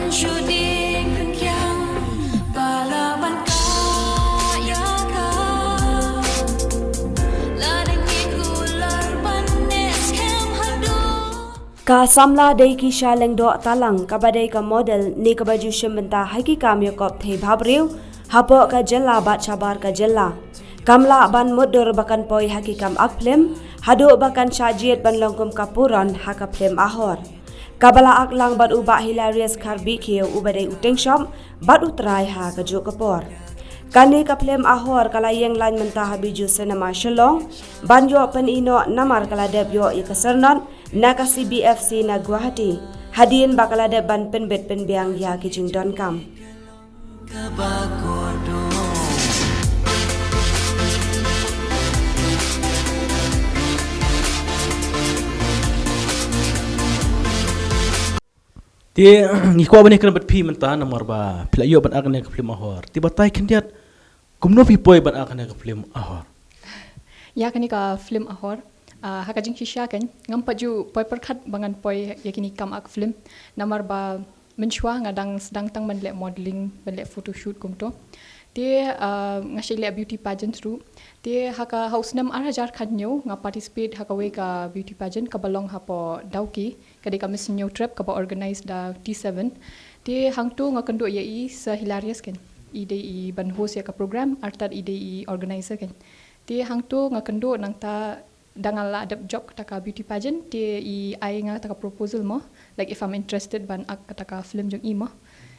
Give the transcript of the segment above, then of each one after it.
syuting yang balaban kaya ka lading ikular banes kem hadu Ka samla dei ki shaleng do talang ka badai ka model ni ka baju shembenta haki kam yakop the bhabriu hapo ka jella bat chabar ka jella kamla ban mudur bakan poi haki kam akplem hadu bakan shajiet ban longkum kapuran haka plem ahor kabala aklang bat uba hilarious karbi kheu ubadai uteng shop bat utrai ha ka jo kapor kani ka plem ahor kala yeng lan menta habiju cinema shalong banjo pen ino namar kala debyo ikasarnan naka CBFC na Guwahati hadin bakala de ban penbet penbiang ya kijing don kam kabagodo Dia ngikwa bani kan bat pi menta namar ba pelayo ban akan ke film ahor tiba tai kendiat kumno pi poi ban akan ke film ahor Ya kani ka film ahor haka jing shisha kan ngam paju poi perkhat bangan poi yakini kam ak film namar ba menchwa ngadang sedang tang manle modeling manle photoshoot kumto dia ngasile beauty pageant ru dia haka house nam arajar khanyo nga participate haka we ka beauty pageant ka balong hapo dauki kadi ka miss new trip ka ba organize da T7 dia hangtu nga kendo ye sa hilarious kan ide I ban host ya ka program artat ide I organizer kan dia hangtu nga kendo nang ta dangal la adap job taka beauty pageant dia I nga taka proposal mo like if I'm interested ban ak taka film jong I mo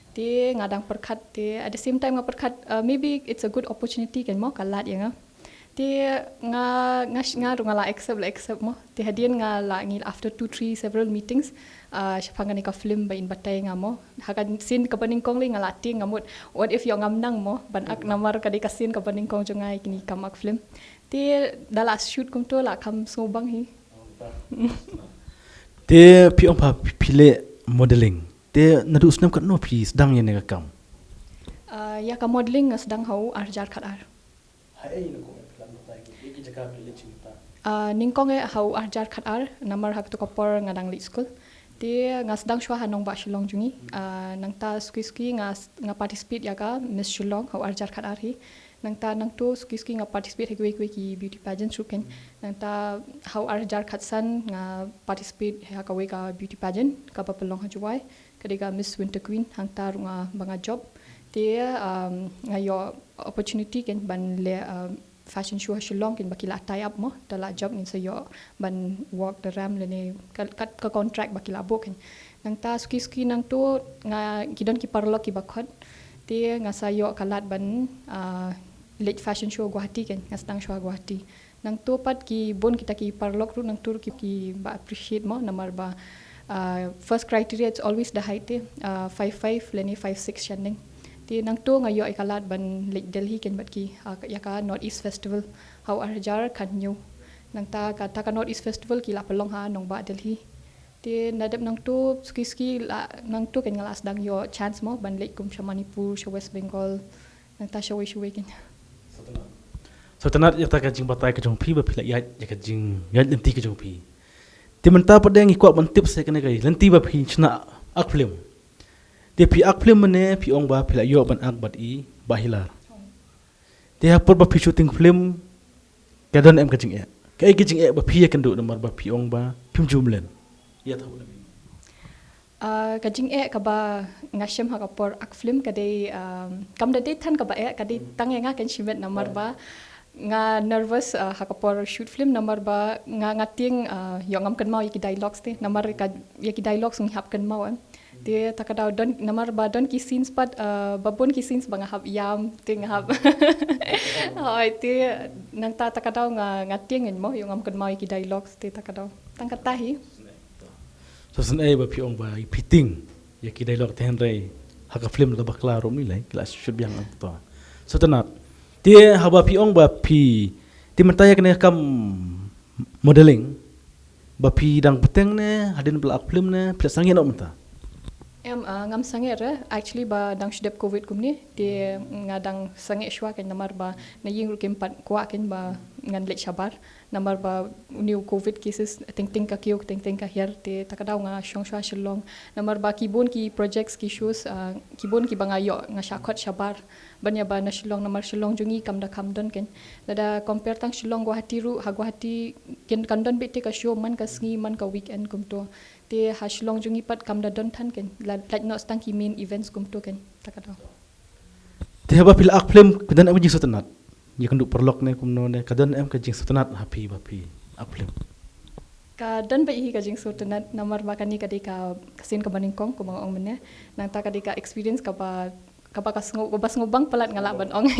dia ngadang perkhat dia at the same time nga perkhat maybe it's a good opportunity kan mo kalat ya nga dia nga rungala accept mo dia hadian nga la ngil after 2-3 several meetings syapangani ka film ba in batay nga mo hakan sin ka paning kong li nga lati ngamut what if yo ngamnang mo ban ak namar kadi ka sin ka paning kong jong ai kini kamak film dia dala shoot kum to la kam sobang hi dia pi on pa pile modeling dia nadu snam kat no pi sedang ye ne kam ya ka modeling nga sedang hau arjar khat ar hai no ko plan tai ki jaka pile cinta ningkong hau arjar khat ar namar hak to kapor ngadang li school dia nga sedang shwa hanong ba shillong jungi nang ta ski nga participate ya ka miss shillong hau arjar khat ar hi nang ta nang to ski nga participate hekwe ki beauty pageant ruken nang ta hau arjar khat san nga participate ha ka we ka beauty pageant ka pa pelong hajuai kadiga miss winter queen hang ta nga banga job dia nga yo opportunity ken ban le fashion show shillong ken bakila tie up mo dala job nin sayo ban work the ram le ne kat ka contract bakila bo ken nang ta ski nang to nga gidon ki parlo ki bakhot dia nga sayo kalat ban late fashion show Guwahati kan nga sedang show Guwahati nang to pat ki bon kita ki parlok ru nang tur ki ba appreciate mo namar ba first criteria it's always the height 5'5" leni 5'6" shanding ti nang to ngayo ikalat ban Lake Delhi ken bat ki ya ka North East Festival how arjar kan nyu nang ta ka North East Festival ki la pelong ha nong ba Delhi ti nadap nang to ski la nang to ken ngalas dang yo chance mo ban Lake kum Manipur sha West Bengal nang ta shawai ken so tanat ya ta ka jing batai ka jong pi ba pila ya ka jing ya lenti ka jong pi ti menta padeng ikwa ban tips se kana kai lenti ba phi chna ak film dia pi ak film ne pi ong ba pila yo ban ak bat I bahilar dia por ba pi shooting film ka don em ka jing e ba pi kan do namar ba pi ong ba phim jumlen ya thaw kajing ka ba ngasem ha kapor ak film kadai kam da than ka ba kadai tang nga kan shimet namar ba nga nervous ha kapor shoot film namar ba nga ngating yongam kan mau yaki dialogues te namar ka yaki dialogues ng hap kan mau dia takadaw don namar ba don ki scenes pat babon ki scenes bang hap yam ting hap oi te nang ta takadaw nga ngating mo yongam kan mau yaki dialogues te takadaw tang katahi so sen ba pi ong ba piting ya ki dialog ten rei haka film la bakla rom ni lai class should biang ang to so tanat dia haba pi ong ba pi ti mentaya kena kam modeling ba pi dang peteng ne hadin bla film ne pla sangye no menta ngam sange re actually ba dang shudep covid kumni dia ngadang sange shwa kan namar ba na ying rukem pat kwa kan ba ngan lek shabar Namar ba new COVID cases ting ka kiok ting ka her te takadaw nga syong shwa shilong. Namar ba kibon ki projects ki shows kibon ki banga yo nga syakot syabar. Banya ba na shilong namar shilong jungi kamda kamdon ken. Dada compare tang shilong Guwahati ru ha Guwahati ken kandon bete ka show man ka sngi man ka weekend kumto. Te ha shilong jungi pat kamda don tan ken. Like no stang ki main events kumto ken takadaw. Te haba pila ak film kedan am jing sotenat. Ya kenduk perlok ne kumno ne kadan am ka jing sotenat happy bapi ak film. Ka dan ba ihi ka jing sotenat namar ba kani kadi ka kasin ka baningkong ko mga ong mene nang ta kadi ka experience ka ba kas ngubang palat ngala ban ong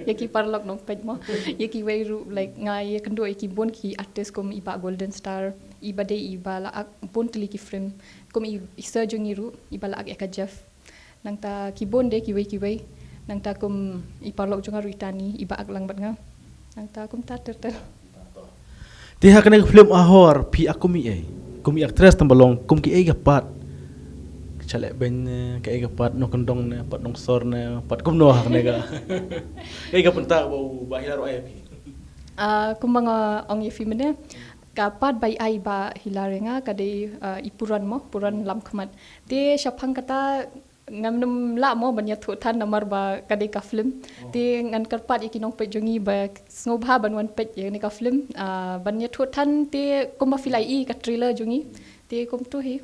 yaki parlok nong pej mo yaki way like nga ye kendo yaki bon ki artist kom iba golden star iba de iba la ak bon tili ki frame kom i surgery ru iba la ak ka jeff nang ta ki bon de ki way nang ta kom iparlok jonga ruitani iba ak lang bat nga nang ta kom ta ter Te ha kana film ahor pi kumi actress tambalong kum ki ega pat chalek ben ka ega pat no kondong ne pat nong sor ne pat kum no ha nega ega penta bau bahila ro ai pi kum mga ong ye film ne ka pat bai ai ba hilarenga kade ipuran mo puran lam khamat te syapang kata ngam la mo banya thutan namar ba kade ka film ti ngan karpat ikinong pe jongi ba ngobha banwan pe ye ni ka film banya thutan ti komba filai I ka trailer jongi ti kom tu hi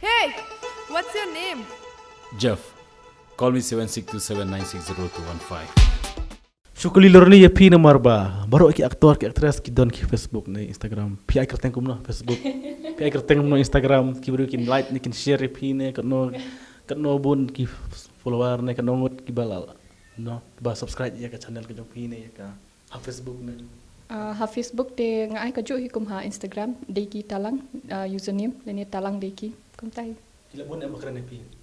Hey, what's your name? Jeff, call me 7627960215. Syukuli lorni ya pi namar ba baru ki aktor ki aktris ki don ki Facebook ne Instagram pi ai kerteng kumno Facebook pi ai kerteng no Instagram ki baru kin like ni kin share pi ne katno bun ki follower ne katno ngot ki balal no ba subscribe ya ka channel ka jong pi ne ya ka ha Facebook ne ha Facebook te ngai ka jo hi kum ha Instagram deki talang username leni talang deki kum tai kila bun am keren pi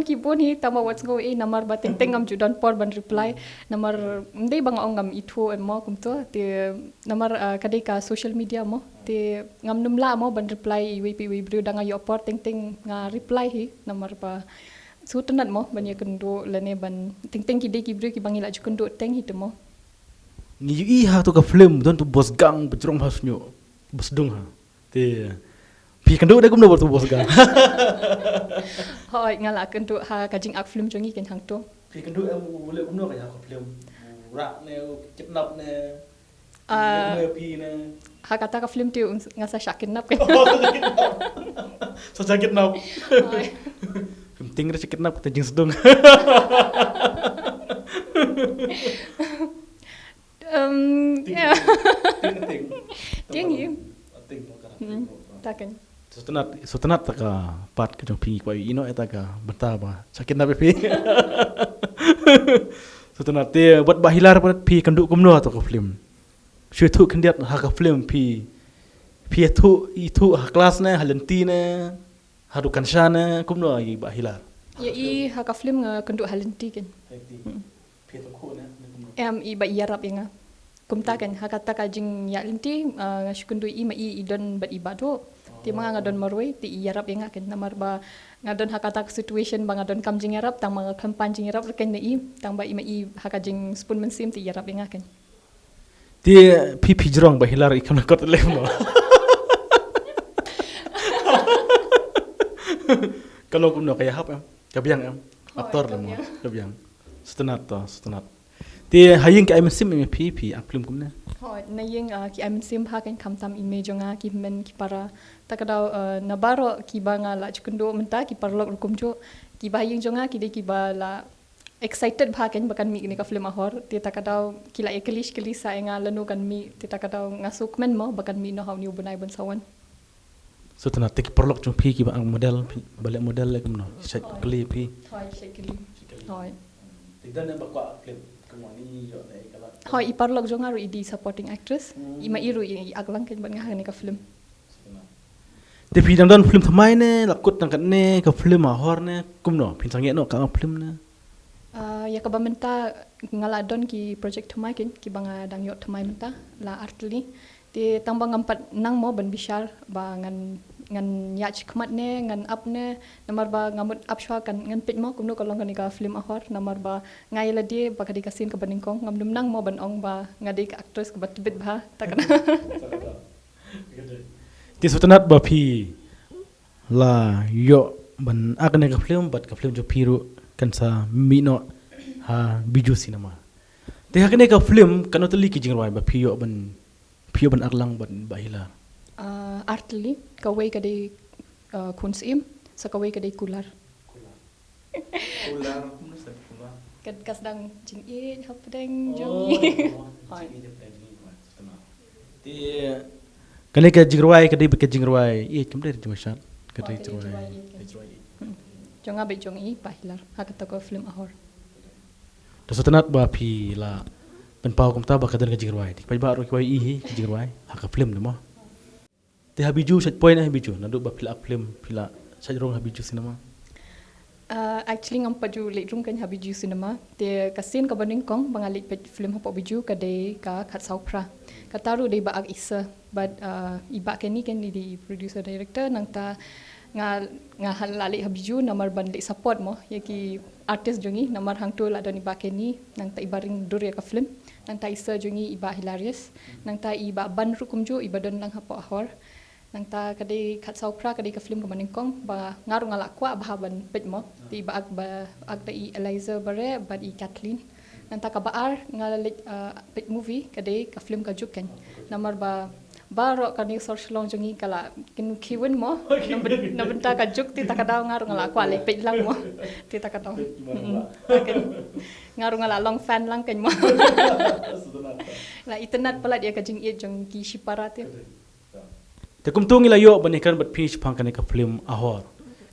kibon hi tama what's go namar ba teng am judan por ban reply namar ndai bang ongam itu mo kumto te namar kadai ka social media mo te ngam numla mo ban reply we bru danga yo por teng nga reply hi namar ba sutenat mo ban ye kendo lene ban teng ki dei ki bru ki bangila ju kendo teng hi mo ni i ha to ka film don tu bos gang bejrong hasnyo bos dung ha te pi kendo de kumno tu bos gang hoi ngala kendo ha kajing ak film jongi ken hang to pi kendo am boleh kumno ka ya ka film rak ne chipnap ne pi ne ha kata ka film tu ngasa syakin nap ken so sakit nap penting re sakit nap tajing sedung ya ting taken Sutenat taka pat ke jong pingi kwa ino eta ka benta ba sakit na pi Sutenat te buat bahilar pat pi kenduk kumno to ka film shu tu kendiat ha ka film pi itu ha kelas ne halenti ne hadu kansha ne kumno ai bahilar ya I ha ka film nga kendo halenti ken pi to ko ne em I ba yarap inga kumta ken ha kata ka jing ya linti nga shukendo I ma I idon bat ibado ti mga ngadon marway ti yarap inga ken namar ba ngadon ha kata situation ba ngadon kam jing yarap tang mga kampan jing yarap ken I tang ba I ma I ha ka jing spoon mensim ti yarap inga ken ti pi jrong bahilar ikam na kot lem no kalau kumno kaya hap em kabyang em aktor le mo kabyang sutenat ti haying ka im sim me pi ak film kumne hoi na yeng ki am sim ha ken kam tam image nga ki men ki para takadaw nabaro ki ba nga la chkundo menta ki parlok rukum jo ki ba yeng jonga ki de ki ba la excited ba ken bakan mi ni ka film ahor ti takadaw kila eklish sa nga lanu kan mi ti takadaw nga sukmen mo bakan mi no how ni bunay bon sawan sutenat ti perlok jong pi ki ba ang model balik model le kumno set klip pi hoi shekli hoi tidak nak bakwa klip kemani yo ne kala hoi I parlok jonga ru idi supporting actress I ma iru I aglang ken ban nga ni ka film te pi dan film thamai ne lakut nang kan ne ka film ahor ne kumno pin sang no ka film ne ya ka bamenta ngala don ki project thumai ken ki banga dang yo thumai menta la artli ti tambang 4 nang mo ban bishar ba ngan ngan yach khmat ne ngan up ne namar ba ngamut up shwa kan ngan pit mo kumno kolong kan ka film ahor namar ba ngai la die ba kadi ka scene ka baningkong ngam dum nang mo ban ong ba ngadi ka actress ka batbit ba takana Ti sutanat ba phi la yo ban akne ka film bat ka film jo piru kan sa mino ha biju cinema. Te hakne ka film kan otli ki jingwai ba phi yo ban aklang ban bahila. Artli kawai kadi kunsim sa kawai kadi kular. Kular kumno sa kular. Kad kasdang jing e hapdeng jongi. Ti kane ka jingwai kadi be ka jingwai e kumde jumashan kadi jingwai. Jonga be jongi pahilar hakata ko film ahor. Sutanat ba phi la ban pau kum ta ba kadan ka jingwai. Ti ba ro ki wai i jingwai hak film namo. Te habiju set point habiju nadu ba film pila sajrong habiju cinema. Actually ngam paju late room kan habiju cinema te kasin ka baning kong bangalik pe film hapo biju ka de ka khat saupra kataru de ba ag isa but iba ken ni ken di producer director nang ta nga halali habiju namar ban le support mo yaki artist jongi namar hang tu la doni ba ken ni nang ta ibaring dur ya ka film nang ta isa jongi iba hilarious nang ta iba ban ru kumju iba don lang hapo ahor nang ta kadi khat saupra kadi ka film ka maningkong ba ngaru ngala kwa bahaban pet mo ti ba ag ta i Eliza bare ba i Kathleen nang ta ka baar ngala pet movie kadi ka film ka juken namar ba baro kani search long jongi kala kin kiwen mo nabenta ka juk ti ta ka daw ngaru ngala kwa le pet lang mo ti ta ka daw ngaru ngala long fan lang ken mo la internet pala dia ka jing e jong ki shiparate. Te kumtung ilayo banikan bat phi phang kan ka film ahor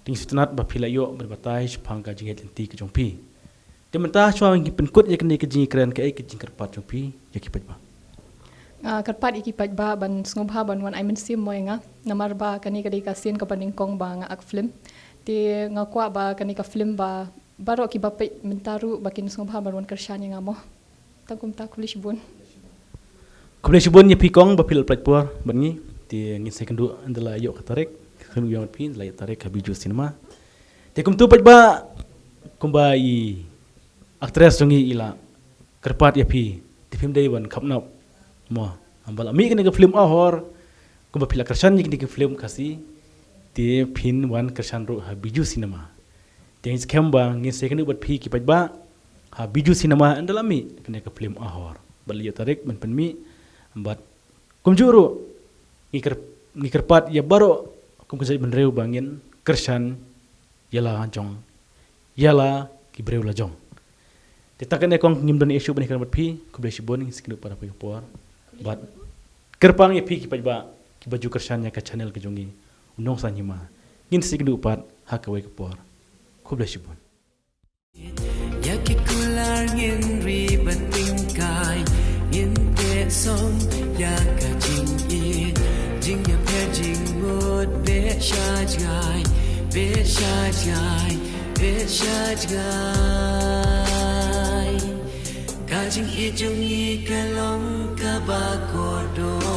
ting sutanat ba philayo berbatai phang ka jinget lenti ka jongpi te menta chwa ngi penkut yak ni ka jing kran ka ek jing karpat jongpi yakipat ba karpat ikipat ba ban snobha ban wan aimen sim mo nga namar ba kani ka ka scene ka paningkong ba nga ak film te nga kwa ba kani ka film ba baro ki ba pe mentaru bakin snobha ban wan kershanya nga mo tangkum ta kulish bun ya pikong ba phil platpor bangi ti ngin sekendu andala yo katarik kenu yang pin la tarik habiju cinema te kum tu ba kumba i actress jongi ila kerpat ya pi ti film day wan khapna mo ambal ami kene ke film ahor kumba pila kersan ni ke film kasi ti pin wan kersan ro habiju cinema te ngin skamba ngin sekendu bat pi ki ba habiju cinema andala mi kene ke film ahor bal yo tarik men penmi ambat kumjuru ngikerpat ya baro kum kesai benreu bangin kersan yala jong yala kibreu la jong titakan ekong ngimdon isu bani kan pi kublai sibon sikinu para payopor bat kerpang ya pi kipajba kibaju kersan ya ka channel ke jongi unong sanyima ngin sikinu pat hakawai kepor kublai sibon ya kikular ngin ribat tingkai ngin te som ya ka jing jing ya per jing mud be shajai ka jing e jong i kalong ka ba ko do